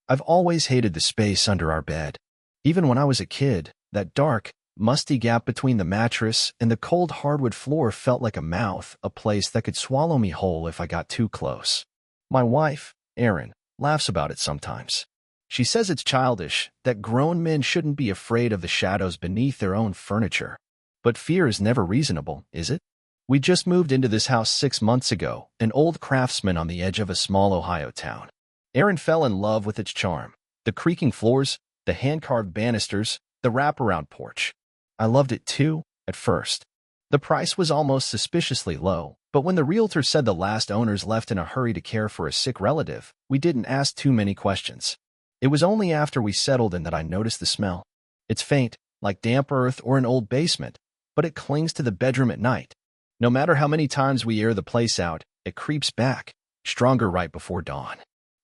I've always hated the space under our bed. Even when I was a kid, that dark, musty gap between the mattress and the cold hardwood floor felt like a mouth, a place that could swallow me whole if I got too close. My wife, Erin, laughs about it sometimes. She says it's childish, that grown men shouldn't be afraid of the shadows beneath their own furniture. But fear is never reasonable, is it? We just moved into this house 6 months ago, an old craftsman on the edge of a small Ohio town. Erin fell in love with its charm. The creaking floors, the hand-carved banisters, the wraparound porch. I loved it too, at first. The price was almost suspiciously low, but when the realtor said the last owners left in a hurry to care for a sick relative, we didn't ask too many questions. It was only after we settled in that I noticed the smell. It's faint, like damp earth or an old basement, but it clings to the bedroom at night. No matter how many times we air the place out, it creeps back, stronger right before dawn.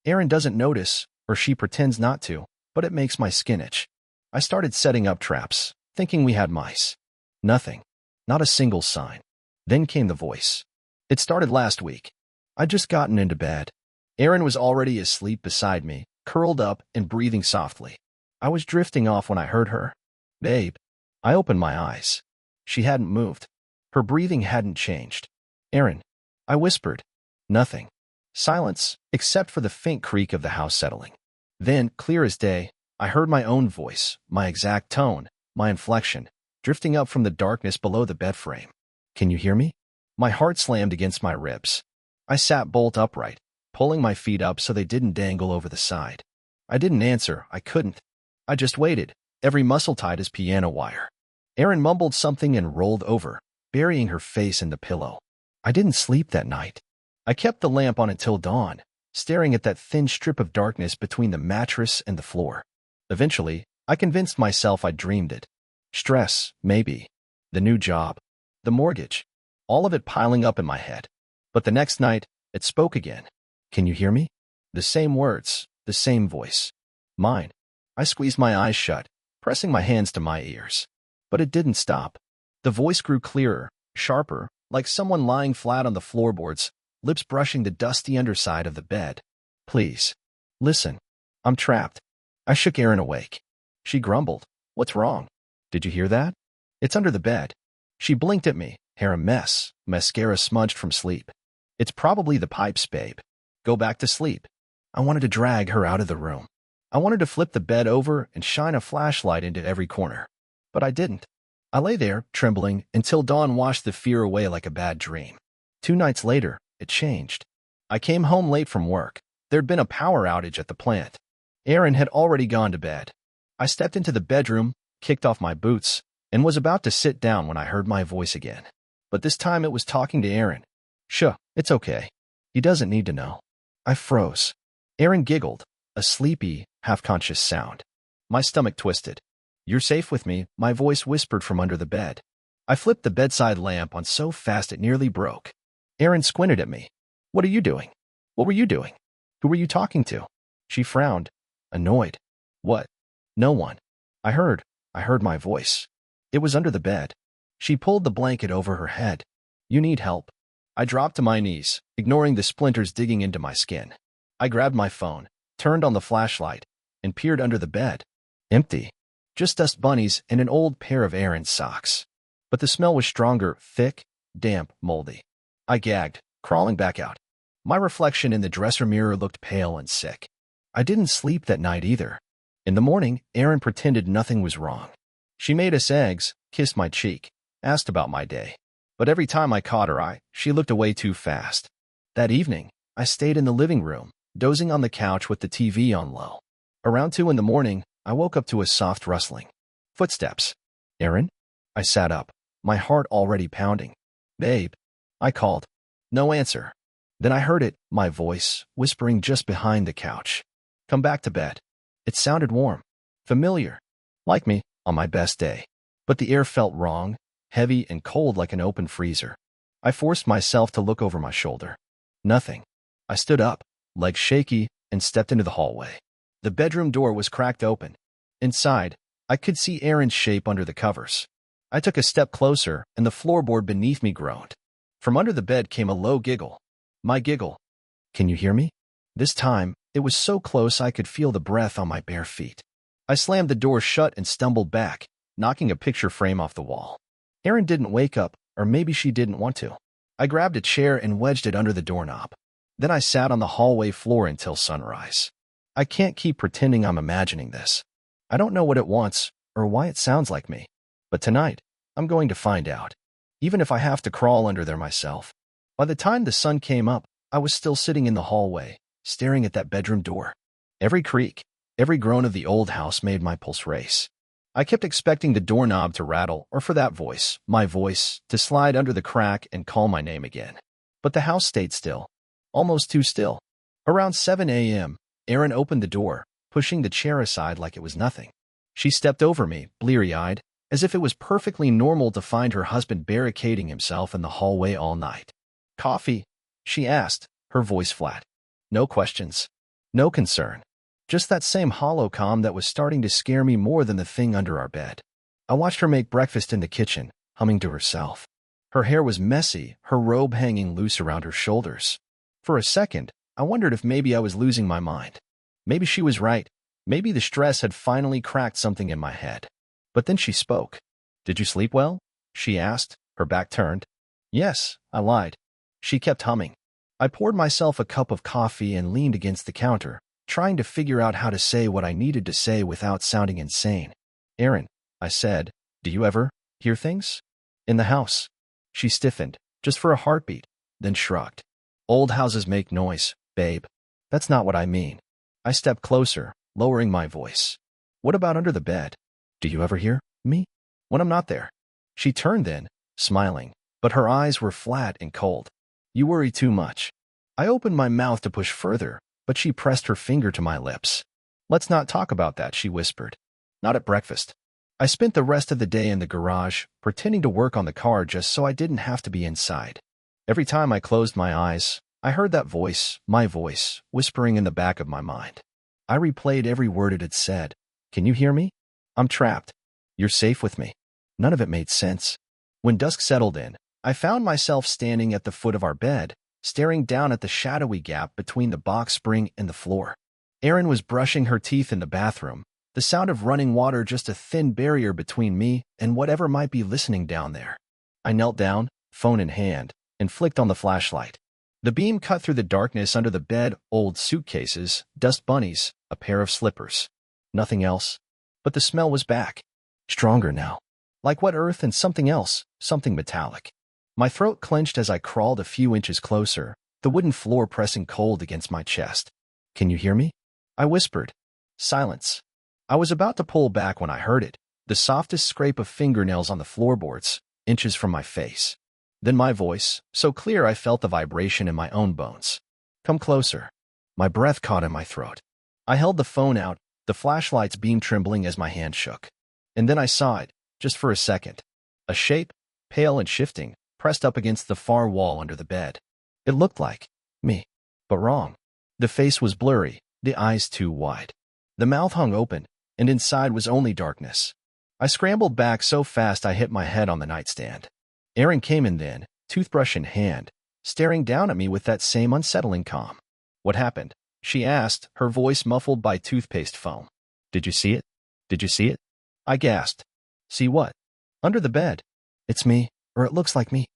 Erin doesn't notice, or she pretends not to, but it makes my skin itch. I started setting up traps, thinking we had mice. Nothing. Not a single sign. Then came the voice. It started last week. I'd just gotten into bed. Erin was already asleep beside me, curled up and breathing softly. I was drifting off when I heard her. "Babe." I opened my eyes. She hadn't moved. Her breathing hadn't changed. "Erin," I whispered. Nothing. Silence, except for the faint creak of the house settling. Then, clear as day, I heard my own voice, my exact tone, my inflection, drifting up from the darkness below the bed frame. "Can you hear me?" My heart slammed against my ribs. I sat bolt upright, pulling my feet up so they didn't dangle over the side. I didn't answer. I couldn't. I just waited, every muscle tight as piano wire. Erin mumbled something and rolled over, burying her face in the pillow. I didn't sleep that night. I kept the lamp on until dawn, staring at that thin strip of darkness between the mattress and the floor. Eventually, I convinced myself I'd dreamed it. Stress, maybe. The new job. The mortgage. All of it piling up in my head. But the next night, it spoke again. "Can you hear me?" The same words, the same voice. Mine. I squeezed my eyes shut, pressing my hands to my ears. But it didn't stop. The voice grew clearer, sharper, like someone lying flat on the floorboards, lips brushing the dusty underside of the bed. "Please. Listen. I'm trapped." I shook Erin awake. She grumbled. "What's wrong?" "Did you hear that?" "It's under the bed." She blinked at me, hair a mess, mascara smudged from sleep. "It's probably the pipes, babe. Go back to sleep." I wanted to drag her out of the room. I wanted to flip the bed over and shine a flashlight into every corner. But I didn't. I lay there, trembling, until dawn washed the fear away like a bad dream. 2 nights later, it changed. I came home late from work. There'd been a power outage at the plant. Erin had already gone to bed. I stepped into the bedroom, kicked off my boots, and was about to sit down when I heard my voice again. But this time it was talking to Erin. "Shuh, it's okay. He doesn't need to know." I froze. Erin giggled, a sleepy, half-conscious sound. My stomach twisted. "You're safe with me," my voice whispered from under the bed. I flipped the bedside lamp on so fast it nearly broke. Erin squinted at me. "What are you doing?" "What were you doing?" "Who were you talking to?" She frowned, annoyed. "What?" "No one." I heard my voice. It was under the bed. She pulled the blanket over her head. "You need help." I dropped to my knees, ignoring the splinters digging into my skin. I grabbed my phone, turned on the flashlight, and peered under the bed. Empty. Just dust bunnies and an old pair of Erin's socks. But the smell was stronger, thick, damp, moldy. I gagged, crawling back out. My reflection in the dresser mirror looked pale and sick. I didn't sleep that night either. In the morning, Erin pretended nothing was wrong. She made us eggs, kissed my cheek, asked about my day. But every time I caught her eye, she looked away too fast. That evening, I stayed in the living room, dozing on the couch with the TV on low. Around 2 in the morning, I woke up to a soft rustling. Footsteps. "Erin?" I sat up, my heart already pounding. "Babe." I called. No answer. Then I heard it, my voice, whispering just behind the couch. "Come back to bed." It sounded warm, familiar, like me on my best day. But the air felt wrong, heavy and cold like an open freezer. I forced myself to look over my shoulder. Nothing. I stood up, legs shaky, and stepped into the hallway. The bedroom door was cracked open. Inside, I could see Erin's shape under the covers. I took a step closer, and the floorboard beneath me groaned. From under the bed came a low giggle. My giggle. "Can you hear me?" This time, It was so close I could feel the breath on my bare feet. I slammed the door shut and stumbled back, knocking a picture frame off the wall. Erin didn't wake up, or maybe she didn't want to. I grabbed a chair and wedged it under the doorknob. Then I sat on the hallway floor until sunrise. I can't keep pretending I'm imagining this. I don't know what it wants or why it sounds like me. But tonight, I'm going to find out, even if I have to crawl under there myself. By the time the sun came up, I was still sitting in the hallway, staring at that bedroom door. Every creak, every groan of the old house made my pulse race. I kept expecting the doorknob to rattle or for that voice, my voice, to slide under the crack and call my name again. But the house stayed still, almost too still. Around 7 a.m., Erin opened the door, pushing the chair aside like it was nothing. She stepped over me, bleary-eyed, as if it was perfectly normal to find her husband barricading himself in the hallway all night. "Coffee?" she asked, her voice flat. No questions. No concern. Just that same hollow calm that was starting to scare me more than the thing under our bed. I watched her make breakfast in the kitchen, humming to herself. Her hair was messy, her robe hanging loose around her shoulders. For a second, I wondered if maybe I was losing my mind. Maybe she was right. Maybe the stress had finally cracked something in my head. But then she spoke. "Did you sleep well?" she asked, her back turned. "Yes," I lied. She kept humming. I poured myself a cup of coffee and leaned against the counter, trying to figure out how to say what I needed to say without sounding insane. "Erin," I said, "do you ever hear things? In the house?" She stiffened, just for a heartbeat, then shrugged. "Old houses make noise, babe. That's not what I mean." I stepped closer, lowering my voice. "What about under the bed? Do you ever hear me when I'm not there?" She turned then, smiling, but her eyes were flat and cold. "You worry too much." I opened my mouth to push further, but she pressed her finger to my lips. "Let's not talk about that," she whispered. "Not at breakfast." I spent the rest of the day in the garage, pretending to work on the car just so I didn't have to be inside. Every time I closed my eyes, I heard that voice, my voice, whispering in the back of my mind. I replayed every word it had said. "Can you hear me? I'm trapped. You're safe with me." None of it made sense. When dusk settled in, I found myself standing at the foot of our bed, staring down at the shadowy gap between the box spring and the floor. Erin was brushing her teeth in the bathroom, the sound of running water just a thin barrier between me and whatever might be listening down there. I knelt down, phone in hand, and flicked on the flashlight. The beam cut through the darkness under the bed, old suitcases, dust bunnies, a pair of slippers. Nothing else. But the smell was back. Stronger now. Like wet earth and something else, something metallic. My throat clenched as I crawled a few inches closer, the wooden floor pressing cold against my chest. "Can you hear me?" I whispered. Silence. I was about to pull back when I heard it, the softest scrape of fingernails on the floorboards, inches from my face. Then my voice, so clear I felt the vibration in my own bones. "Come closer." My breath caught in my throat. I held the phone out, the flashlight's beam trembling as my hand shook. And then I saw it, just for a second. A shape, pale and shifting, pressed up against the far wall under the bed. It looked like me, but wrong. The face was blurry, the eyes too wide. The mouth hung open, and inside was only darkness. I scrambled back so fast I hit my head on the nightstand. Erin came in then, toothbrush in hand, staring down at me with that same unsettling calm. "What happened?" she asked, her voice muffled by toothpaste foam. "Did you see it? Did you see it?" I gasped. "See what?" "Under the bed. It's me, or it looks like me."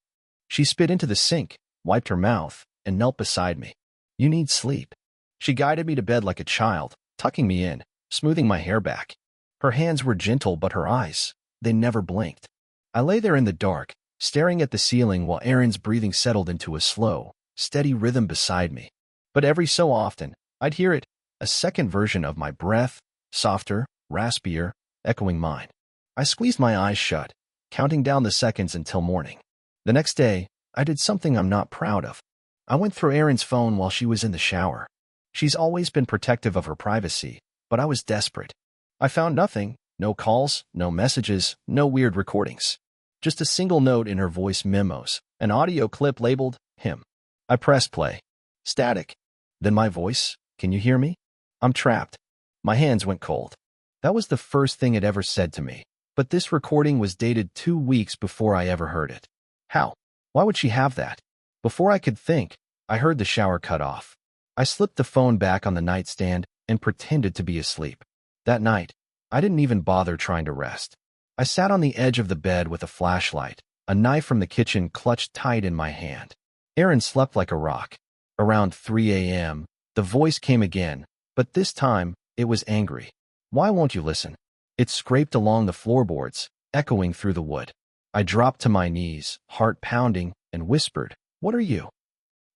She spit into the sink, wiped her mouth, and knelt beside me. "You need sleep." She guided me to bed like a child, tucking me in, smoothing my hair back. Her hands were gentle, but her eyes, they never blinked. I lay there in the dark, staring at the ceiling while Erin's breathing settled into a slow, steady rhythm beside me. But every so often, I'd hear it, a second version of my breath, softer, raspier, echoing mine. I squeezed my eyes shut, counting down the seconds until morning. The next day, I did something I'm not proud of. I went through Erin's phone while she was in the shower. She's always been protective of her privacy, but I was desperate. I found nothing, no calls, no messages, no weird recordings. Just a single note in her voice memos, an audio clip labeled, "him." I pressed play. Static. Then my voice, "Can you hear me? I'm trapped." My hands went cold. That was the first thing it ever said to me, but this recording was dated 2 weeks before I ever heard it. How? Why would she have that? Before I could think, I heard the shower cut off. I slipped the phone back on the nightstand and pretended to be asleep. That night, I didn't even bother trying to rest. I sat on the edge of the bed with a flashlight, a knife from the kitchen clutched tight in my hand. Aaron slept like a rock. Around 3 a.m., the voice came again, but this time it was angry. "Why won't you listen?" It scraped along the floorboards, echoing through the wood. I dropped to my knees, heart pounding, and whispered, "What are you?"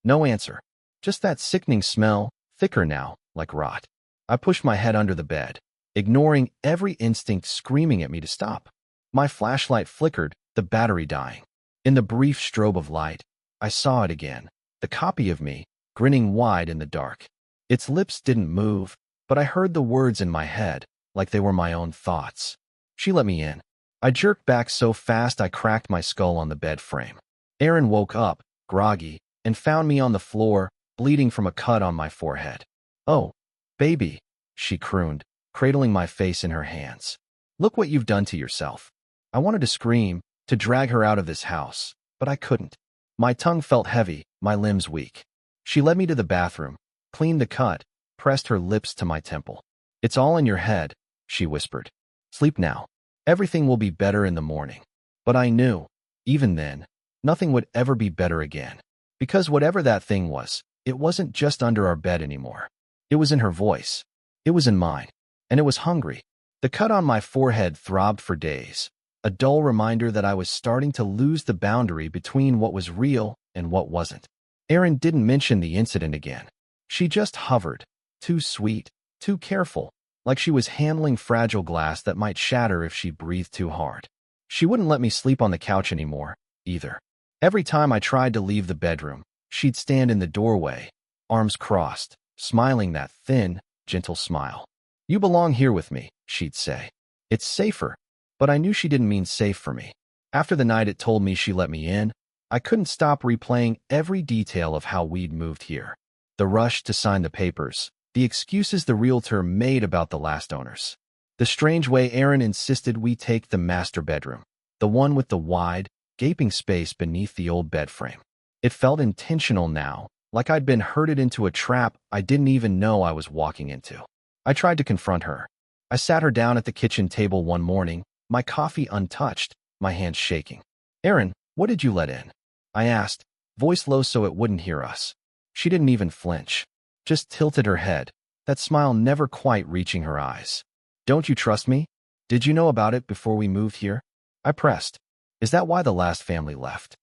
No answer. Just that sickening smell, thicker now, like rot. I pushed my head under the bed, ignoring every instinct screaming at me to stop. My flashlight flickered, the battery dying. In the brief strobe of light, I saw it again, the copy of me, grinning wide in the dark. Its lips didn't move, but I heard the words in my head, like they were my own thoughts. She let me in. I jerked back so fast I cracked my skull on the bed frame. Aaron woke up, groggy, and found me on the floor, bleeding from a cut on my forehead. "Oh, baby," she crooned, cradling my face in her hands. "Look what you've done to yourself." I wanted to scream, to drag her out of this house, but I couldn't. My tongue felt heavy, my limbs weak. She led me to the bathroom, cleaned the cut, pressed her lips to my temple. "It's all in your head," she whispered. "Sleep now. Everything will be better in the morning." But I knew, even then, nothing would ever be better again. Because whatever that thing was, it wasn't just under our bed anymore. It was in her voice. It was in mine. And it was hungry. The cut on my forehead throbbed for days, a dull reminder that I was starting to lose the boundary between what was real and what wasn't. Erin didn't mention the incident again. She just hovered, too sweet, too careful, like she was handling fragile glass that might shatter if she breathed too hard. She wouldn't let me sleep on the couch anymore, either. Every time I tried to leave the bedroom, she'd stand in the doorway, arms crossed, smiling that thin, gentle smile. "You belong here with me," she'd say. "It's safer." But I knew she didn't mean safe for me. After the night it told me she let me in, I couldn't stop replaying every detail of how we'd moved here. The rush to sign the papers, the excuses the realtor made about the last owners. The strange way Erin insisted we take the master bedroom, the one with the wide, gaping space beneath the old bed frame. It felt intentional now, like I'd been herded into a trap I didn't even know I was walking into. I tried to confront her. I sat her down at the kitchen table one morning, my coffee untouched, my hands shaking. "Erin, what did you let in?" I asked, voice low so it wouldn't hear us. She didn't even flinch, just tilted her head, that smile never quite reaching her eyes. "Don't you trust me? Did you know about it before we moved here?" I pressed. "Is that why the last family left?"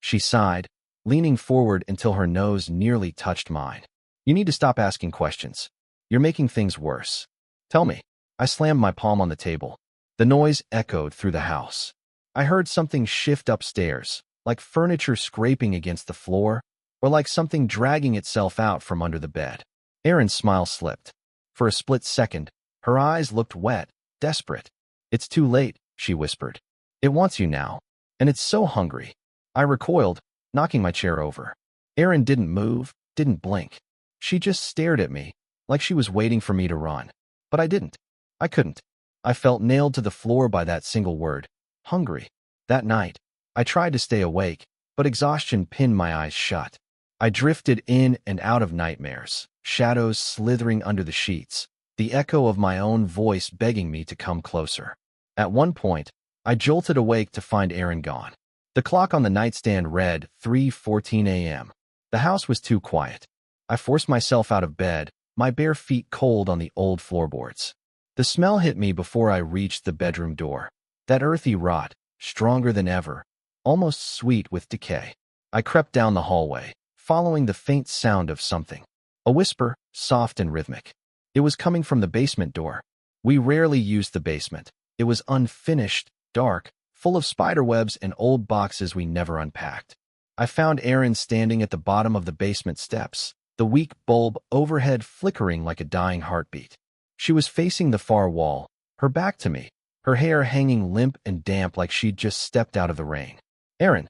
She sighed, leaning forward until her nose nearly touched mine. "You need to stop asking questions. You're making things worse. Tell me." I slammed my palm on the table. The noise echoed through the house. I heard something shift upstairs, like furniture scraping against the floor, or like something dragging itself out from under the bed. Erin's smile slipped. For a split second, her eyes looked wet, desperate. "It's too late," she whispered. "It wants you now. And it's so hungry." I recoiled, knocking my chair over. Erin didn't move, didn't blink. She just stared at me, like she was waiting for me to run. But I didn't. I couldn't. I felt nailed to the floor by that single word. Hungry. That night, I tried to stay awake, but exhaustion pinned my eyes shut. I drifted in and out of nightmares, shadows slithering under the sheets, the echo of my own voice begging me to come closer. At one point, I jolted awake to find Erin gone. The clock on the nightstand read 3:14 a.m. The house was too quiet. I forced myself out of bed, my bare feet cold on the old floorboards. The smell hit me before I reached the bedroom door. That earthy rot, stronger than ever, almost sweet with decay. I crept down the hallway, following the faint sound of something. A whisper, soft and rhythmic. It was coming from the basement door. We rarely used the basement. It was unfinished, dark, full of spiderwebs and old boxes we never unpacked. I found Erin standing at the bottom of the basement steps, the weak bulb overhead flickering like a dying heartbeat. She was facing the far wall, her back to me, her hair hanging limp and damp like she'd just stepped out of the rain. "Erin,"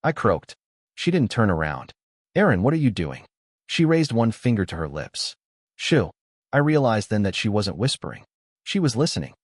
I croaked. She didn't turn around. "Erin, what are you doing?" She raised one finger to her lips. "Shoo." I realized then that she wasn't whispering. She was listening.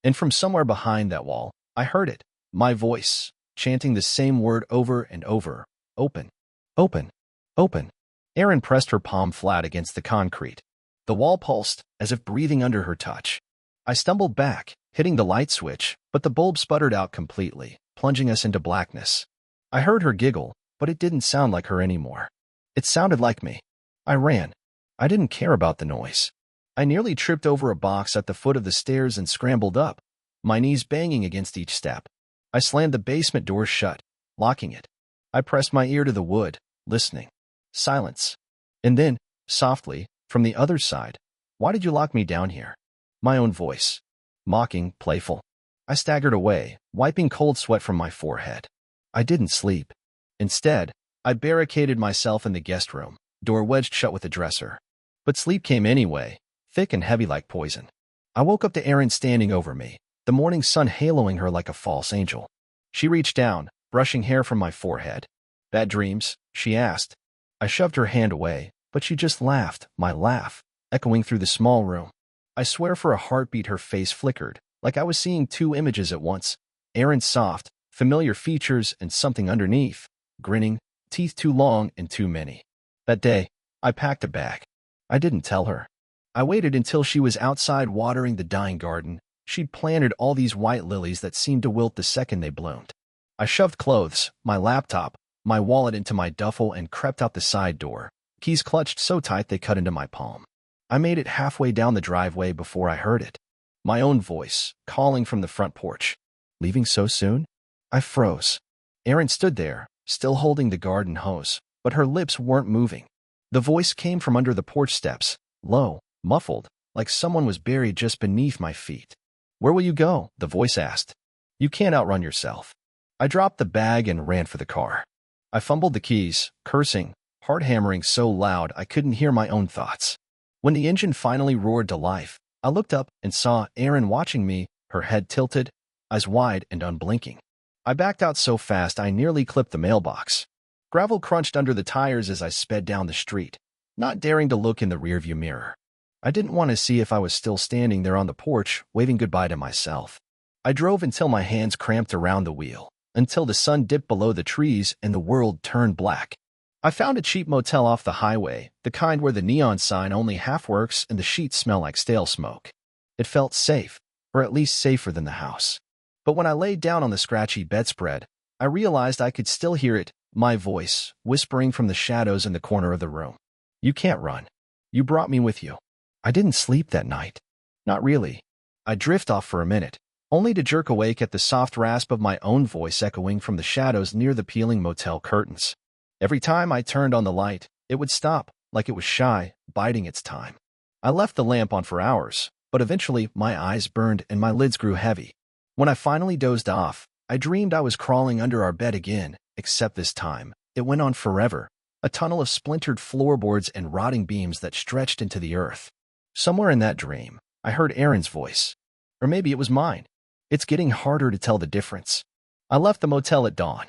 And from somewhere behind that wall, I heard it, my voice, chanting the same word over and over. "Open. Open. Open." Erin pressed her palm flat against the concrete. The wall pulsed, as if breathing under her touch. I stumbled back, hitting the light switch, but the bulb sputtered out completely, plunging us into blackness. I heard her giggle, but it didn't sound like her anymore. It sounded like me. I ran. I didn't care about the noise. I nearly tripped over a box at the foot of the stairs and scrambled up, my knees banging against each step. I slammed the basement door shut, locking it. I pressed my ear to the wood, listening. Silence. And then, softly, from the other side, "Why did you lock me down here?" My own voice. Mocking, playful. I staggered away, wiping cold sweat from my forehead. I didn't sleep. Instead, I barricaded myself in the guest room, door wedged shut with a dresser. But sleep came anyway, thick and heavy like poison. I woke up to Erin standing over me, the morning sun haloing her like a false angel. She reached down, brushing hair from my forehead. "Bad dreams?" she asked. I shoved her hand away, but she just laughed, my laugh, echoing through the small room. I swear for a heartbeat her face flickered, like I was seeing two images at once. Erin's soft, familiar features and something underneath, grinning, teeth too long and too many. That day, I packed a bag. I didn't tell her. I waited until she was outside watering the dying garden. She'd planted all these white lilies that seemed to wilt the second they bloomed. I shoved clothes, my laptop, my wallet into my duffel and crept out the side door, keys clutched so tight they cut into my palm. I made it halfway down the driveway before I heard it. My own voice, calling from the front porch. "Leaving so soon?" I froze. Erin stood there, still holding the garden hose, but her lips weren't moving. The voice came from under the porch steps, low, muffled, like someone was buried just beneath my feet. "Where will you go?" the voice asked. "You can't outrun yourself." I dropped the bag and ran for the car. I fumbled the keys, cursing, heart hammering so loud I couldn't hear my own thoughts. When the engine finally roared to life, I looked up and saw Erin watching me, her head tilted, eyes wide and unblinking. I backed out so fast I nearly clipped the mailbox. Gravel crunched under the tires as I sped down the street, not daring to look in the rearview mirror. I didn't want to see if I was still standing there on the porch, waving goodbye to myself. I drove until my hands cramped around the wheel, until the sun dipped below the trees and the world turned black. I found a cheap motel off the highway, the kind where the neon sign only half works and the sheets smell like stale smoke. It felt safe, or at least safer than the house. But when I laid down on the scratchy bedspread, I realized I could still hear it, my voice, whispering from the shadows in the corner of the room. "You can't run. You brought me with you." I didn't sleep that night. Not really. I drift off for a minute, only to jerk awake at the soft rasp of my own voice echoing from the shadows near the peeling motel curtains. Every time I turned on the light, it would stop, like it was shy, biding its time. I left the lamp on for hours, but eventually my eyes burned and my lids grew heavy. When I finally dozed off, I dreamed I was crawling under our bed again, except this time, it went on forever, a tunnel of splintered floorboards and rotting beams that stretched into the earth. Somewhere in that dream, I heard Erin's voice. Or maybe it was mine. It's getting harder to tell the difference. I left the motel at dawn.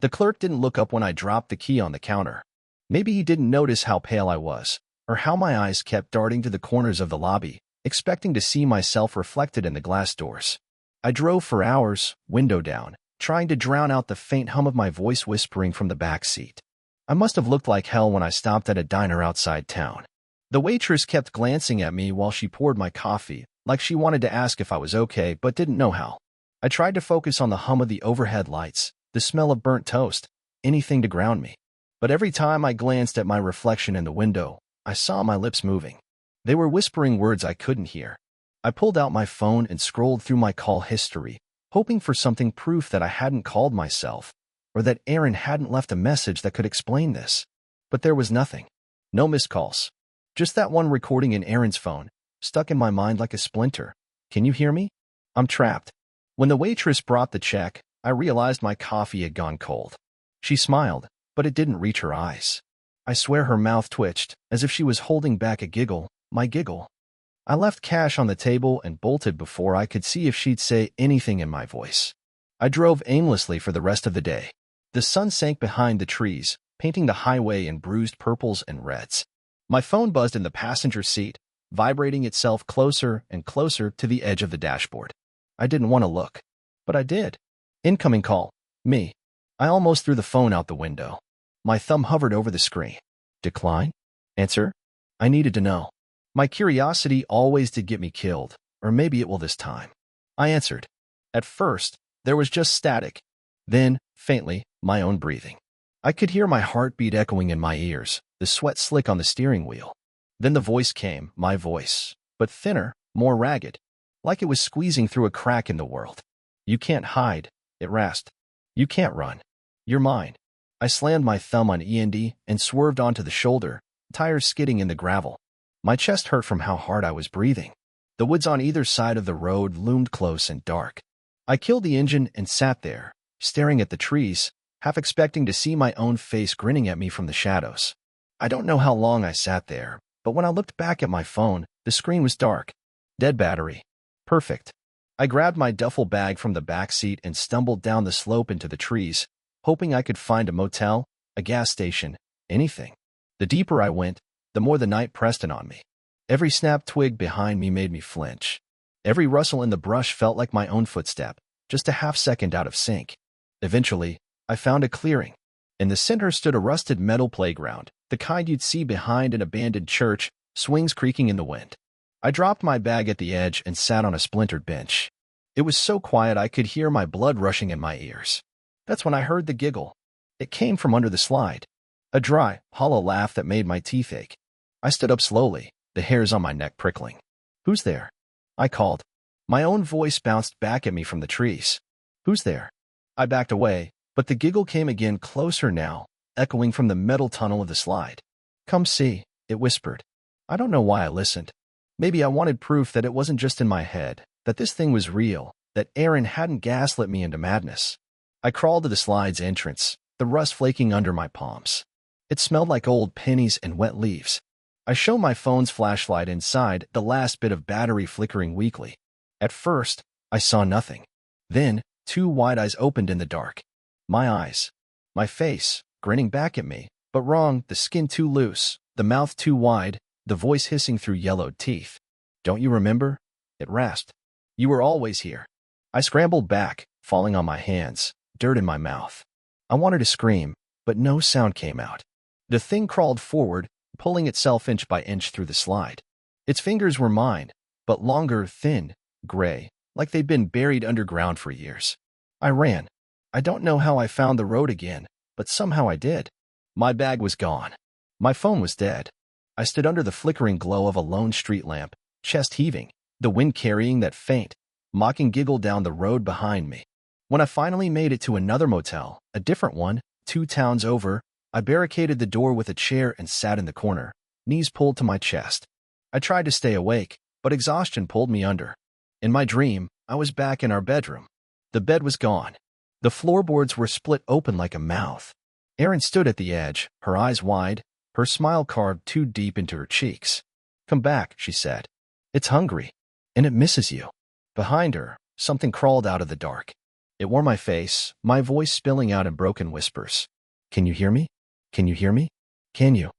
The clerk didn't look up when I dropped the key on the counter. Maybe he didn't notice how pale I was, or how my eyes kept darting to the corners of the lobby, expecting to see myself reflected in the glass doors. I drove for hours, window down, trying to drown out the faint hum of my voice whispering from the back seat. I must have looked like hell when I stopped at a diner outside town. The waitress kept glancing at me while she poured my coffee, like she wanted to ask if I was okay but didn't know how. I tried to focus on the hum of the overhead lights, the smell of burnt toast, anything to ground me. But every time I glanced at my reflection in the window, I saw my lips moving. They were whispering words I couldn't hear. I pulled out my phone and scrolled through my call history, hoping for something proof that I hadn't called myself, or that Erin hadn't left a message that could explain this. But there was nothing. No missed calls. Just that one recording in Erin's phone, stuck in my mind like a splinter. "Can you hear me? I'm trapped." When the waitress brought the check, I realized my coffee had gone cold. She smiled, but it didn't reach her eyes. I swear her mouth twitched, as if she was holding back a giggle, my giggle. I left cash on the table and bolted before I could see if she'd say anything in my voice. I drove aimlessly for the rest of the day. The sun sank behind the trees, painting the highway in bruised purples and reds. My phone buzzed in the passenger seat, vibrating itself closer and closer to the edge of the dashboard. I didn't want to look, but I did. Incoming call. Me. I almost threw the phone out the window. My thumb hovered over the screen. Decline? Answer: I needed to know. My curiosity always did get me killed, or maybe it will this time. I answered. At first, there was just static. Then, faintly, my own breathing. I could hear my heartbeat echoing in my ears, the sweat slick on the steering wheel. Then the voice came, my voice, but thinner, more ragged, like it was squeezing through a crack in the world. You can't hide, it rasped. You can't run. You're mine. I slammed my thumb on END and swerved onto the shoulder, tires skidding in the gravel. My chest hurt from how hard I was breathing. The woods on either side of the road loomed close and dark. I killed the engine and sat there, staring at the trees, half expecting to see my own face grinning at me from the shadows. I don't know how long I sat there, but when I looked back at my phone, the screen was dark. Dead battery. Perfect. I grabbed my duffel bag from the back seat and stumbled down the slope into the trees, hoping I could find a motel, a gas station, anything. The deeper I went, the more the night pressed in on me. Every snapped twig behind me made me flinch. Every rustle in the brush felt like my own footstep, just a half-second out of sync. Eventually, I found a clearing. In the center stood a rusted metal playground, the kind you'd see behind an abandoned church, swings creaking in the wind. I dropped my bag at the edge and sat on a splintered bench. It was so quiet I could hear my blood rushing in my ears. That's when I heard the giggle. It came from under the slide. A dry, hollow laugh that made my teeth ache. I stood up slowly, the hairs on my neck prickling. Who's there? I called. My own voice bounced back at me from the trees. Who's there? I backed away, but the giggle came again, closer now, echoing from the metal tunnel of the slide. Come see, it whispered. I don't know why I listened. Maybe I wanted proof that it wasn't just in my head, that this thing was real, that Aaron hadn't gaslit me into madness. I crawled to the slide's entrance, the rust flaking under my palms. It smelled like old pennies and wet leaves. I shone my phone's flashlight inside, the last bit of battery flickering weakly. At first, I saw nothing. Then, two wide eyes opened in the dark. My eyes. My face, grinning back at me, but wrong, the skin too loose, the mouth too wide, the voice hissing through yellowed teeth. Don't you remember? It rasped. You were always here. I scrambled back, falling on my hands, dirt in my mouth. I wanted to scream, but no sound came out. The thing crawled forward, pulling itself inch by inch through the slide. Its fingers were mine, but longer, thin, gray, like they'd been buried underground for years. I ran. I don't know how I found the road again, but somehow I did. My bag was gone. My phone was dead. I stood under the flickering glow of a lone street lamp, chest heaving, the wind carrying that faint, mocking giggle down the road behind me. When I finally made it to another motel, a different one, 2 towns over, I barricaded the door with a chair and sat in the corner, knees pulled to my chest. I tried to stay awake, but exhaustion pulled me under. In my dream, I was back in our bedroom. The bed was gone. The floorboards were split open like a mouth. Erin stood at the edge, her eyes wide, her smile carved too deep into her cheeks. Come back, she said. It's hungry, and it misses you. Behind her, something crawled out of the dark. It wore my face, my voice spilling out in broken whispers. Can you hear me? Can you hear me? Can you?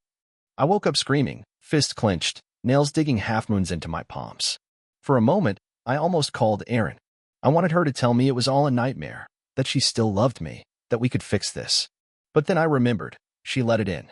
I woke up screaming, fist clenched, nails digging half-moons into my palms. For a moment, I almost called Erin. I wanted her to tell me it was all a nightmare, that she still loved me, that we could fix this. But then I remembered, she let it in.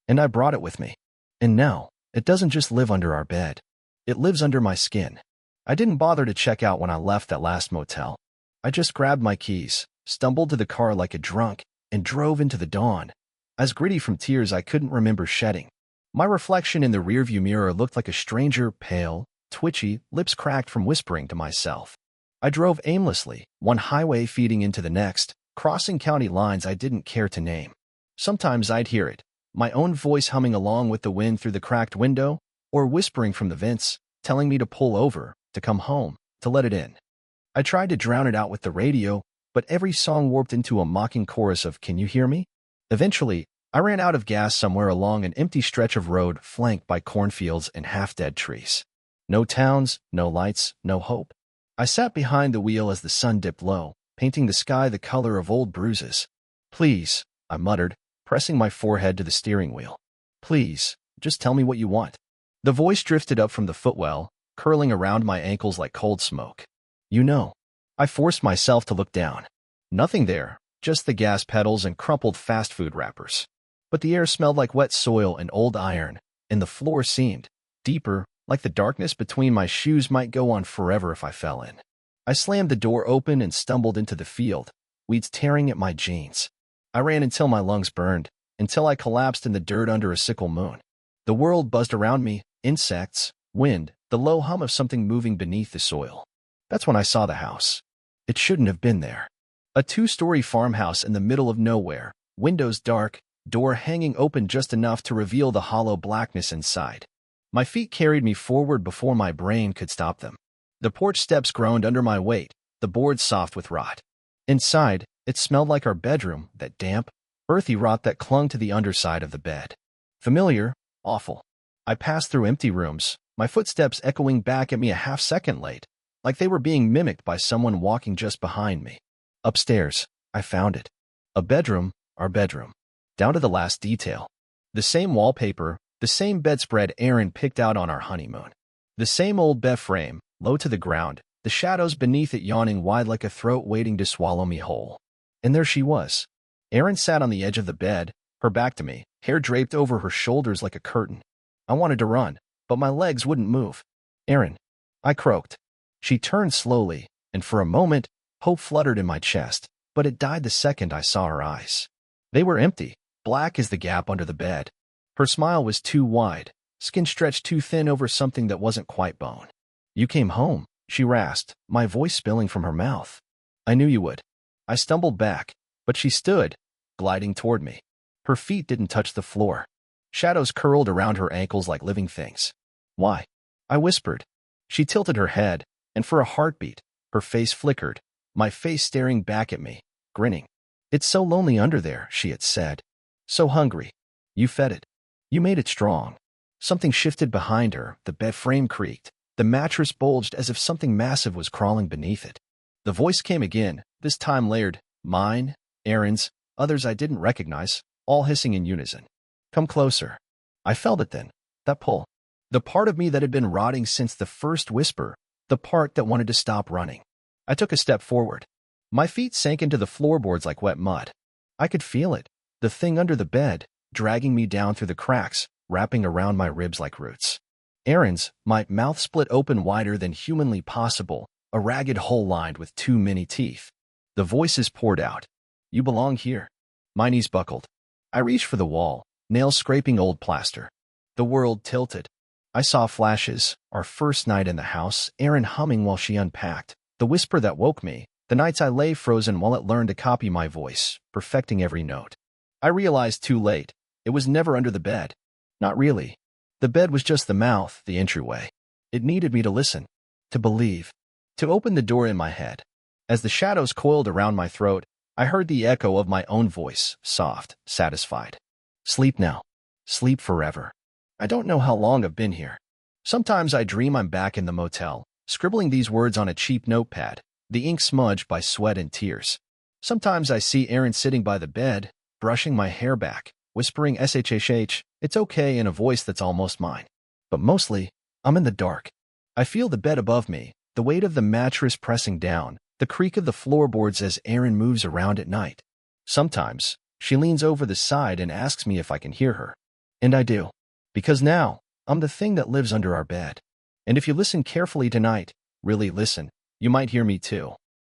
And I brought it with me. And now, it doesn't just live under our bed. It lives under my skin. I didn't bother to check out when I left that last motel. I just grabbed my keys, stumbled to the car like a drunk, and drove into the dawn, as gritty from tears I couldn't remember shedding. My reflection in the rearview mirror looked like a stranger, pale, twitchy, lips cracked from whispering to myself. I drove aimlessly, one highway feeding into the next, crossing county lines I didn't care to name. Sometimes I'd hear it, my own voice humming along with the wind through the cracked window, or whispering from the vents, telling me to pull over, to come home, to let it in. I tried to drown it out with the radio, but every song warped into a mocking chorus of "Can you hear me?" Eventually, I ran out of gas somewhere along an empty stretch of road flanked by cornfields and half-dead trees. No towns, no lights, no hope. I sat behind the wheel as the sun dipped low, painting the sky the color of old bruises. Please, I muttered, pressing my forehead to the steering wheel. Please, just tell me what you want. The voice drifted up from the footwell, curling around my ankles like cold smoke. You know. I forced myself to look down. Nothing there, just the gas pedals and crumpled fast food wrappers. But the air smelled like wet soil and old iron, and the floor seemed deeper, like the darkness between my shoes might go on forever if I fell in. I slammed the door open and stumbled into the field, weeds tearing at my jeans. I ran until my lungs burned, until I collapsed in the dirt under a sickle moon. The world buzzed around me, insects, wind, the low hum of something moving beneath the soil. That's when I saw the house. It shouldn't have been there. A two-story farmhouse in the middle of nowhere, windows dark, door hanging open just enough to reveal the hollow blackness inside. My feet carried me forward before my brain could stop them. The porch steps groaned under my weight, the boards soft with rot. Inside, it smelled like our bedroom, that damp, earthy rot that clung to the underside of the bed. Familiar, awful. I passed through empty rooms, my footsteps echoing back at me a half-second late, like they were being mimicked by someone walking just behind me. Upstairs, I found it. A bedroom, our bedroom. Down to the last detail. The same wallpaper, the same bedspread Aaron picked out on our honeymoon. The same old bed frame, low to the ground, the shadows beneath it yawning wide like a throat waiting to swallow me whole. And there she was. Erin sat on the edge of the bed, her back to me, hair draped over her shoulders like a curtain. I wanted to run, but my legs wouldn't move. Erin, I croaked. She turned slowly, and for a moment, hope fluttered in my chest, but it died the second I saw her eyes. They were empty, black as the gap under the bed. Her smile was too wide, skin stretched too thin over something that wasn't quite bone. You came home, she rasped, my voice spilling from her mouth. I knew you would. I stumbled back, but she stood, gliding toward me. Her feet didn't touch the floor. Shadows curled around her ankles like living things. Why? I whispered. She tilted her head, and for a heartbeat, her face flickered, my face staring back at me, grinning. It's so lonely under there, she had said. So hungry. You fed it. You made it strong. Something shifted behind her, the bed frame creaked, the mattress bulged as if something massive was crawling beneath it. The voice came again, this time layered, mine, Erin's, others I didn't recognize, all hissing in unison. Come closer. I felt it then, that pull. The part of me that had been rotting since the first whisper, the part that wanted to stop running. I took a step forward. My feet sank into the floorboards like wet mud. I could feel it, the thing under the bed, dragging me down through the cracks, wrapping around my ribs like roots. Erin's, my mouth split open wider than humanly possible, a ragged hole lined with too many teeth. The voices poured out. You belong here. My knees buckled. I reached for the wall, nails scraping old plaster. The world tilted. I saw flashes, our first night in the house, Erin humming while she unpacked, the whisper that woke me, the nights I lay frozen while it learned to copy my voice, perfecting every note. I realized too late, it was never under the bed. Not really. The bed was just the mouth, the entryway. It needed me to listen, to believe, to open the door in my head. As the shadows coiled around my throat, I heard the echo of my own voice, soft, satisfied. Sleep now. Sleep forever. I don't know how long I've been here. Sometimes I dream I'm back in the motel, scribbling these words on a cheap notepad, the ink smudged by sweat and tears. Sometimes I see Erin sitting by the bed, brushing my hair back, whispering SHHH, it's okay in a voice that's almost mine. But mostly, I'm in the dark. I feel the bed above me, the weight of the mattress pressing down, the creak of the floorboards as Erin moves around at night. Sometimes, she leans over the side and asks me if I can hear her. And I do. Because now, I'm the thing that lives under our bed. And if you listen carefully tonight, really listen, you might hear me too.